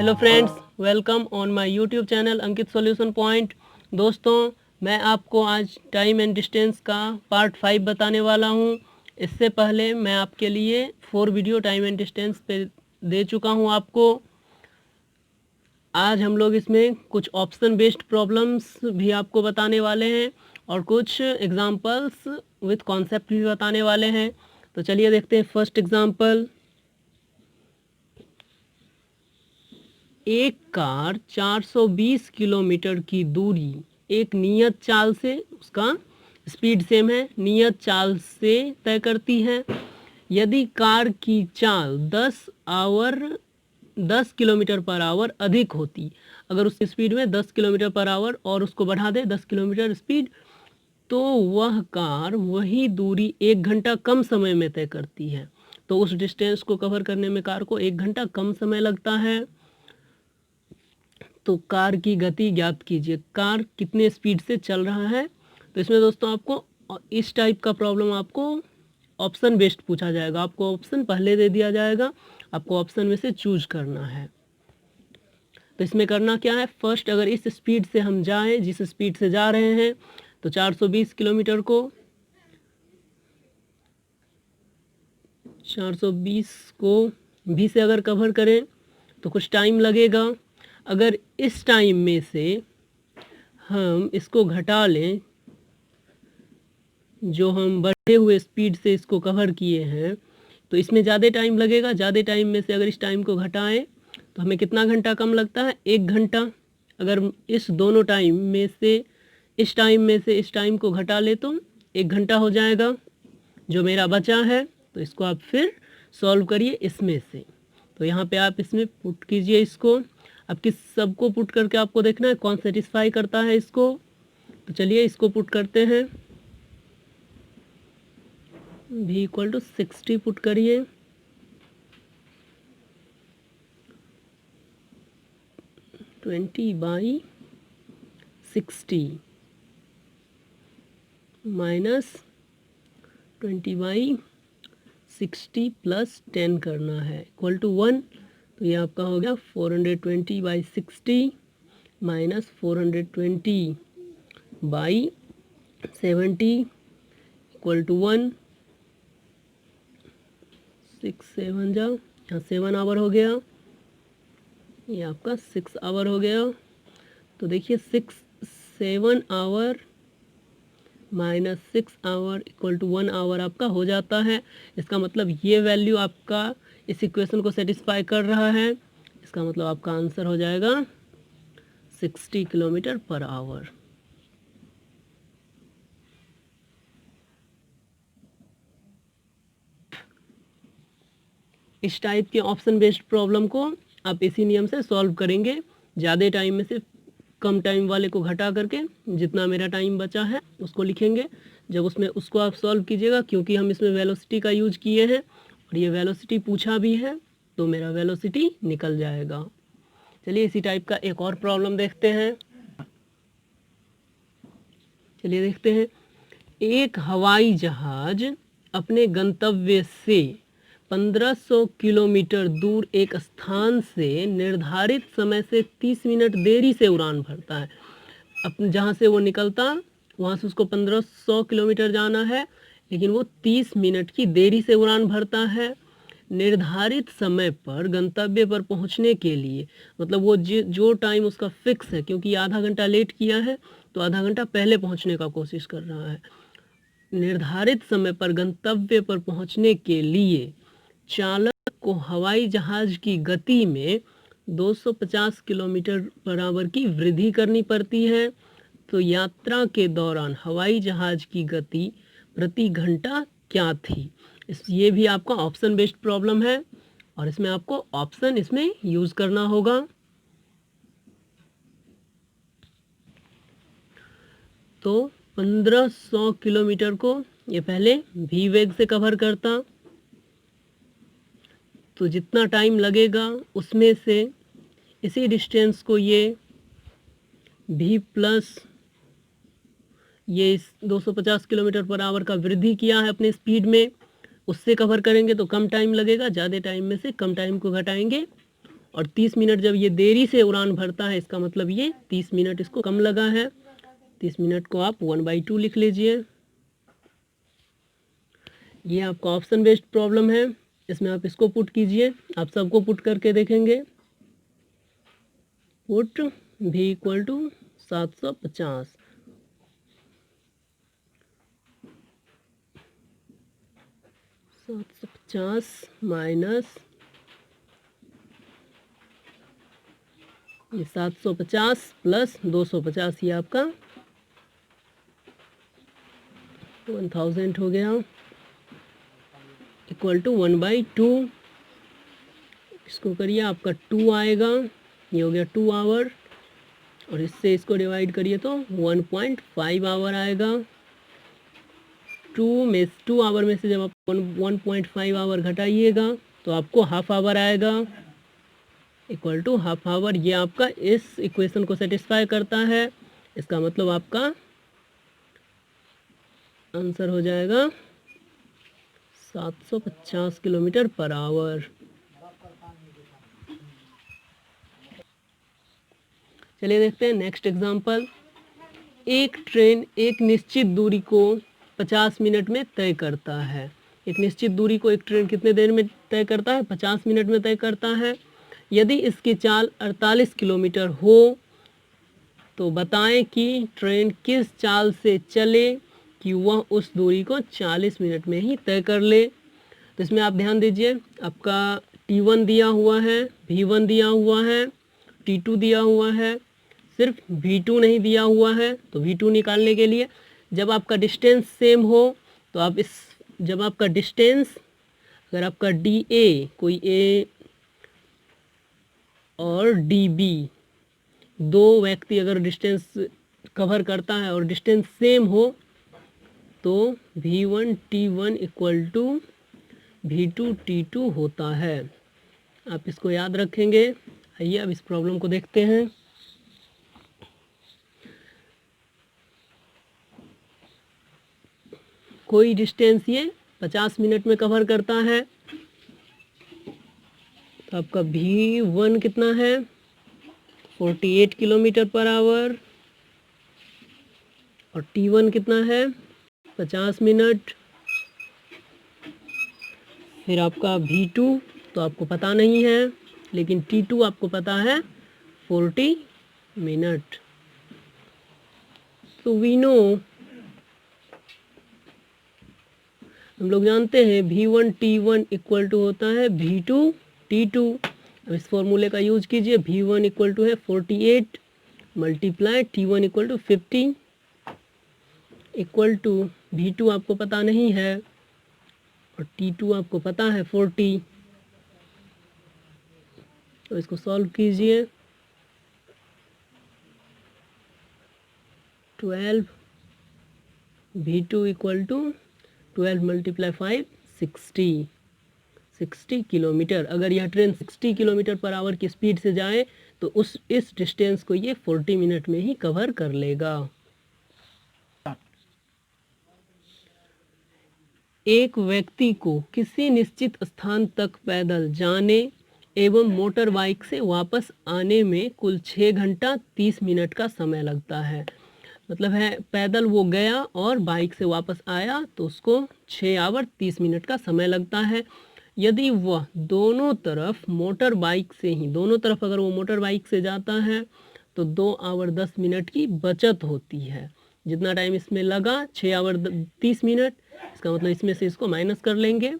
Hello friends, welcome on my YouTube channel Ankit solution point. दोस्तों, मैं आपको आज टाइम एंड डिस्टेंस का पार्ट 5 बताने वाला हूं। इससे पहले मैं आपके लिए 4 वीडियो टाइम एंड डिस्टेंस पे दे चुका हूं आपको। आज हम लोग इसमें कुछ ऑप्शन बेस्ड प्रॉब्लम्स भी आपको बताने वाले हैं और कुछ एग्जांपल्स विथ कॉन्सेप्ट भी बताने वाले हैं। तो चलिए देखते हैं फर्स्ट एग्जांपल। एक कार 420 किलोमीटर की दूरी एक नियत चाल से, उसका स्पीड सेम है, नियत चाल से तय करती है। यदि कार की चाल 10 किलोमीटर पर आवर अधिक होती, अगर उसकी स्पीड में 10 किलोमीटर पर आवर और उसको बढ़ा दे 10 किलोमीटर स्पीड, तो वह कार वही दूरी 1 घंटा कम समय में तय करती है। तो उस डिस्टेंस को कवर करने में कार को 1 घंटा कम समय लगता है। तो कार की गति ज्ञात कीजिए, कार कितने स्पीड से चल रहा है। तो इसमें दोस्तों आपको इस टाइप का प्रॉब्लम आपको ऑप्शन बेस्ड पूछा जाएगा। आपको ऑप्शन पहले दे दिया जाएगा, आपको ऑप्शन में से चूज करना है। तो इसमें करना क्या है, फर्स्ट अगर इस स्पीड से हम जाएं, जिस स्पीड से जा रहे हैं, तो 420 किलोमीटर को 420 को भी से अगर कवर करें तो कुछ टाइम लगेगा। अगर इस टाइम में से हम इसको घटा लें, जो हम बढ़े हुए स्पीड से इसको कवर किए हैं, तो इसमें ज़्यादा टाइम लगेगा। ज़्यादा टाइम में से अगर इस टाइम को घटाएं तो हमें कितना घंटा कम लगता है, 1 घंटा। अगर इस दोनों टाइम में से इस टाइम में से इस टाइम को घटा ले तो 1 घंटा हो जाएगा जो मेरा बचा है। तो इसको आप फिर सॉल्व करिए इसमें से। तो यहाँ पे आप इसमें पुट कीजिए इसको। अब किस सबको पुट करके आपको देखना है कौन सेटिस्फाई करता है इसको। तो चलिए इसको पुट करते हैं। v = 60 पुट करिए। -20/60 + 10 करना है, = 1। तो ये आपका हो गया 420/60 - 420/70 = 1। 6 7 जा, यहाँ 7 आवर हो गया, ये आपका 6 आवर हो गया। तो देखिए 7 आवर - 6 आवर = 1 आवर आपका हो जाता है। इसका मतलब ये वैल्यू आपका इस इक्वेशन को सेटिस्फाई कर रहा है। इसका मतलब आपका आंसर हो जाएगा 60 किलोमीटर पर आवर। इस टाइप के ऑप्शन बेस्ड प्रॉब्लम को आप इसी नियम से सॉल्व करेंगे। ज़्यादा टाइम में से कम टाइम वाले को घटा करके जितना मेरा टाइम बचा है उसको लिखेंगे। जब उसमें उसको आप सॉल्व कीजिएगा, क्योंकि हम इसमें वेलोसिटी का यूज किए हैं और ये वेलोसिटी पूछा भी है, तो मेरा वेलोसिटी निकल जाएगा। चलिए इसी टाइप का एक और प्रॉब्लम देखते हैं। चलिए देखते हैं। एक हवाई जहाज अपने गंतव्य से 1500 किलोमीटर दूर एक स्थान से निर्धारित समय से 30 मिनट देरी से उड़ान भरता है। अपन जहाँ से वो निकलता वहाँ से उसको 1500 किलोमीटर जाना है, लेकिन वो 30 मिनट की देरी से उड़ान भरता है। निर्धारित समय पर गंतव्य पर पहुँचने के लिए, मतलब वो जो टाइम उसका फिक्स है, क्योंकि आधा घंटा लेट किया है तो आधा घंटा पहले पहुँचने का कोशिश कर रहा है। निर्धारित समय पर गंतव्य पर पहुँचने के लिए चालक को हवाई जहाज की गति में 250 किलोमीटर पर आवर की वृद्धि करनी पड़ती है। तो यात्रा के दौरान हवाई जहाज की गति प्रति घंटा क्या थी। ये भी आपका ऑप्शन बेस्ड प्रॉब्लम है और इसमें आपको ऑप्शन इसमें यूज करना होगा। तो 1500 किलोमीटर को ये पहले v वेग से कवर करता, तो जितना टाइम लगेगा उसमें से इसी डिस्टेंस को ये v प्लस ये 250 किलोमीटर पर आवर का वृद्धि किया है अपने स्पीड में, उससे कवर करेंगे तो कम टाइम लगेगा। ज़्यादा टाइम में से कम टाइम को घटाएंगे और 30 मिनट जब ये देरी से उड़ान भरता है, इसका मतलब ये 30 मिनट इसको कम लगा है। 30 मिनट को आप 1/2 लिख लीजिए। ये आपका ऑप्शन बेस्ड प्रॉब्लम है, इसमें आप इसको पुट कीजिए। आप सबको पुट करके देखेंगे। Put v equal to 750 minus ये 750 प्लस 250, ये आपका 1000 हो गया, इक्वल टू 1/2। इसको करिए, आपका 2 आएगा, ये हो गया 2 आवर, और इससे इसको डिवाइड करिए तो 1.5 आवर आएगा। 2 आवर में से जब आप 1.5 आवर घटाइएगा तो आपको हाफ आवर आएगा, इक्वल टू हाफ आवर। ये आपका इस इक्वेशन को सेटिस्फाई करता है। इसका मतलब आपका आंसर हो जाएगा 750 किलोमीटर पर आवर। चलिए देखते हैं नेक्स्ट एग्जांपल। एक ट्रेन एक निश्चित दूरी को 50 मिनट में तय करता है। एक निश्चित दूरी को एक ट्रेन कितने देर में तय करता है? 50 मिनट में तय करता है। यदि इसकी चाल 48 किलोमीटर हो तो बताएं कि ट्रेन किस चाल से चले कि वह उस दूरी को 40 मिनट में ही तय कर ले। तो इसमें आप ध्यान दीजिए, आपका T1 दिया हुआ है, V1 दिया हुआ है, T2 दिया हुआ है, सिर्फ V2 नहीं दिया हुआ है। तो V2 निकालने के लिए जब आपका डिस्टेंस सेम हो तो आप जब आपका डिस्टेंस, अगर आपका DA कोई A और DB दो व्यक्ति अगर डिस्टेंस कवर करता है और डिस्टेंस सेम हो तो V1 T1 equal to V2 T2 होता है। आप इसको याद रखेंगे। आइए अब इस प्रॉब्लम को देखते हैं। कोई डिस्टेंस ये 50 मिनट में कवर करता है, तो आपका V1 कितना है? 48 किलोमीटर पर आवर, और T1 कितना है? 50 मिनट। फिर आपका V2 तो आपको पता नहीं है, लेकिन T2 आपको पता है 40 मिनट। तो वी नो, हम लोग जानते हैं V1 T1 इक्वल टू होता है V2 T2। अब इस फॉर्मूले का यूज कीजिए। V1 इक्वल टू है 48 multiply T1 equal to 50 equal to V2 आपको पता नहीं है और T2 आपको पता है 40। तो इसको सॉल्व कीजिए। 12 V2 equal to 12 multiply 5 60 kilometre. अगर यह ट्रेन 60 किलोमीटर पर आवर की स्पीड से जाए तो इस डिस्टेंस को ये 40 मिनट में ही कवर कर लेगा। एक व्यक्ति को किसी निश्चित स्थान तक पैदल जाने एवं मोटर बाइक से वापस आने में कुल 6 घंटा 30 मिनट का समय लगता है। मतलब है पैदल वो गया और बाइक से वापस आया तो उसको 6 आवर 30 मिनट का समय लगता है। यदि वह दोनों तरफ मोटर बाइक से ही, दोनों तरफ अगर वो मोटर बाइक से जाता है तो 2 आवर 10 मिनट की बचत होती है। जितना टाइम इसमें लगा 6 आवर 30 मिनट, इसका मतलब इसमें से इसको माइनस कर लेंगे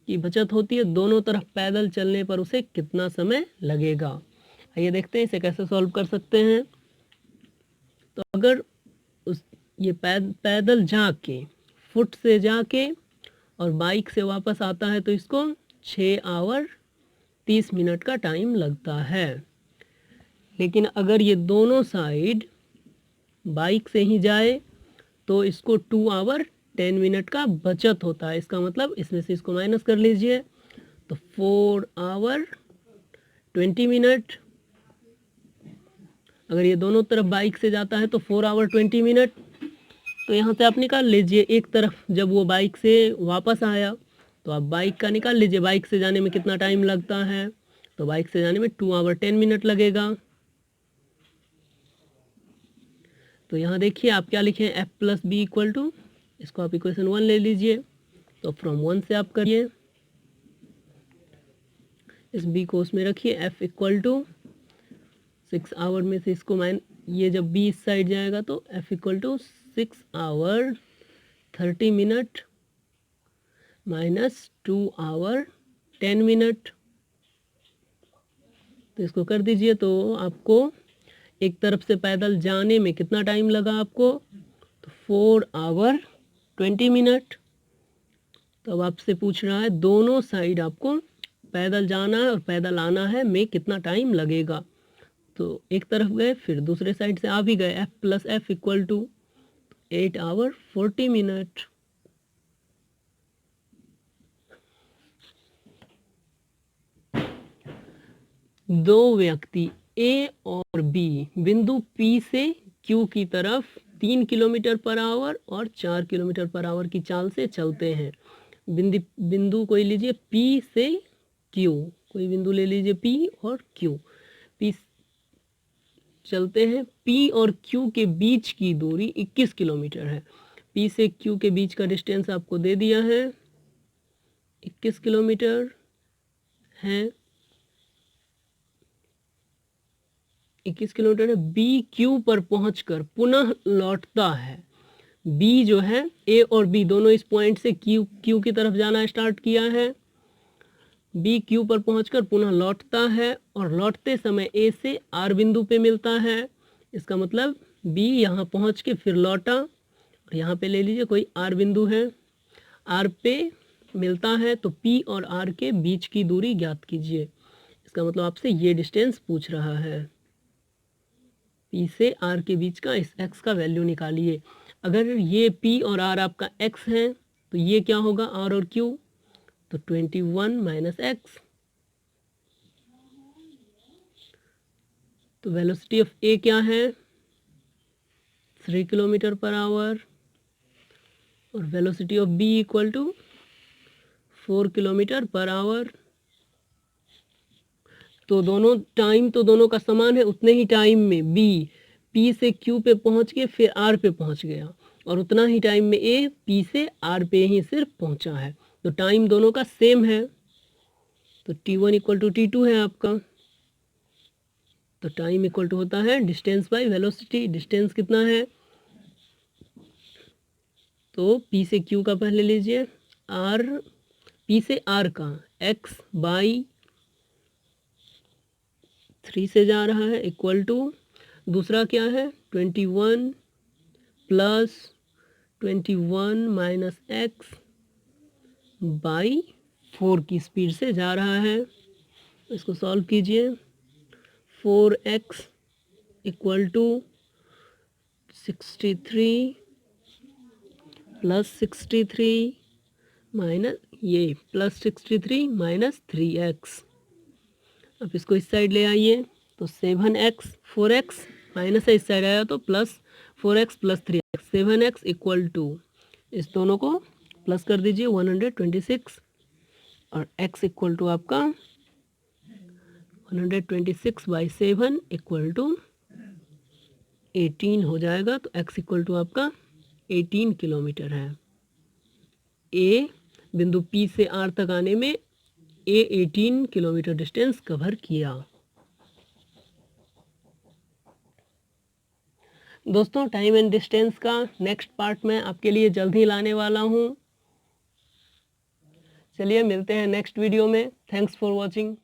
कि बचत होती है। दोनों तरफ पैदल चलने पर उसे कितना समय लगेगा। आइए देखते हैं इसे कैसे सॉल्व कर सकते हैं। तो अगर ये पैदल जाके, फुट से जाके और बाइक से वापस आता है तो इसको 6 आवर 30 मिनट का टाइम लगता है। लेकिन अगर ये दोनों साइड बाइक से ही जाए तो इसको 2 आवर 10 मिनट का बचत होता है। इसका मतलब इसमें से इसको माइनस कर लीजिए तो 4 आवर 20 मिनट। अगर ये दोनों तरफ बाइक से जाता है तो 4 आवर 20 मिनट। तो यहाँ से आप निकाल लीजिए, एक तरफ जब वो बाइक से वापस आया तो आप बाइक का निकाल लीजिए, बाइक से जाने में कितना टाइम लगता है। तो बाइक से जाने में 2 आवर 10 मिनट लगेगा। तो यहाँ देखिए आप क्या लिखे हैं, f + b = इसको आप इक्वेशन 1 ले लीजिए। तो फ्रॉम 1 से आप करिए, इस b को उसमें रखिए, f = 6 आवर में से इसको ये जब b इस साइड जाएगा तो f = 6 hour 30 minute minus 2 hour 10 minute. तो इसको कर दीजिए। तो आपको एक तरफ से पैदल जाने में कितना टाइम लगा आपको, तो 4 आवर 20 मिनट। तो अब आपसे पूछ रहा है दोनों साइड आपको पैदल जाना है और पैदल आना है में कितना टाइम लगेगा। तो एक तरफ गए, फिर दूसरे साइड से आ भी गए, f + f = 8 आवर 40 मिनट। दो व्यक्ति A और B बिंदु P से Q की तरफ 3 किलोमीटर पर आवर और 4 किलोमीटर पर आवर की चाल से चलते हैं। बिंदु कोई लीजिए P से Q, कोई बिंदु ले लीजिए P और Q। P चलते हैं, P और Q के बीच की दूरी 21 किलोमीटर है। P से Q के बीच का डिस्टेंस आपको दे दिया है, 21 किलोमीटर है। 21 किलोमीटर है। B Q पर पहुंचकर पुनः लौटता है। B जो है, A और B दोनों इस पॉइंट से Q की तरफ जाना स्टार्ट किया है। B Q पर पहुंचकर पुनः लौटता है और लौटते समय A से R बिंदु पे मिलता है। इसका मतलब B यहाँ पहुंच के फिर लौटा और यहाँ पे ले लीजिए कोई R बिंदु है, R पे मिलता है। तो P और R के बीच की दूरी ज्ञात कीजिए। इसका मतलब आपसे ये डिस्टेंस पूछ रहा है। P से R के बीच का इस x का वैल्यू निकालिए। अगर ये P और R आपका x है तो ये क्या होगा, R और Q, तो 21 - x। तो वेलोसिटी ऑफ A क्या है, 3 किलोमीटर पर आवर और velocity of B = 4 kilometre per hour. तो दोनों का समान है। उतने ही टाइम में B P से Q पे पहुंच के फिर R पे पहुंच गया और उतना ही टाइम में A P से R पे ही सिर्फ पहुंचा है। तो टाइम दोनों का सेम है। तो T1 = T2 है आपका। तो टाइम इक्वल टू होता है डिस्टेंस बाय वेलोसिटी। डिस्टेंस कितना है, तो P से Q का पहले लीजिए, P से R का x बाई 3 से जा रहा है इक्वल टू, दूसरा क्या है 21 + 21 - x बाई 4 की स्पीड से जा रहा है। इसको सॉल्व कीजिए। 4x = 63 + 63 + 3x। अब इसको इस साइड ले आइए तो 7x, 4x माइनस है, इस साइड आया तो +4x + 3x, 7x = इस दोनों को प्लस कर दीजिए 126 और x = आपका 126/7 = 18 हो जाएगा। तो x = आपका 18 किलोमीटर है। A बिंदु P से R तक आने में A 18 किलोमीटर डिस्टेंस कवर किया। दोस्तों, टाइम एंड डिस्टेंस का नेक्स्ट पार्ट मैं आपके लिए जल्द ही लाने वाला हूँ। चलिए मिलते हैं नेक्स्ट वीडियो में। Thanks for watching.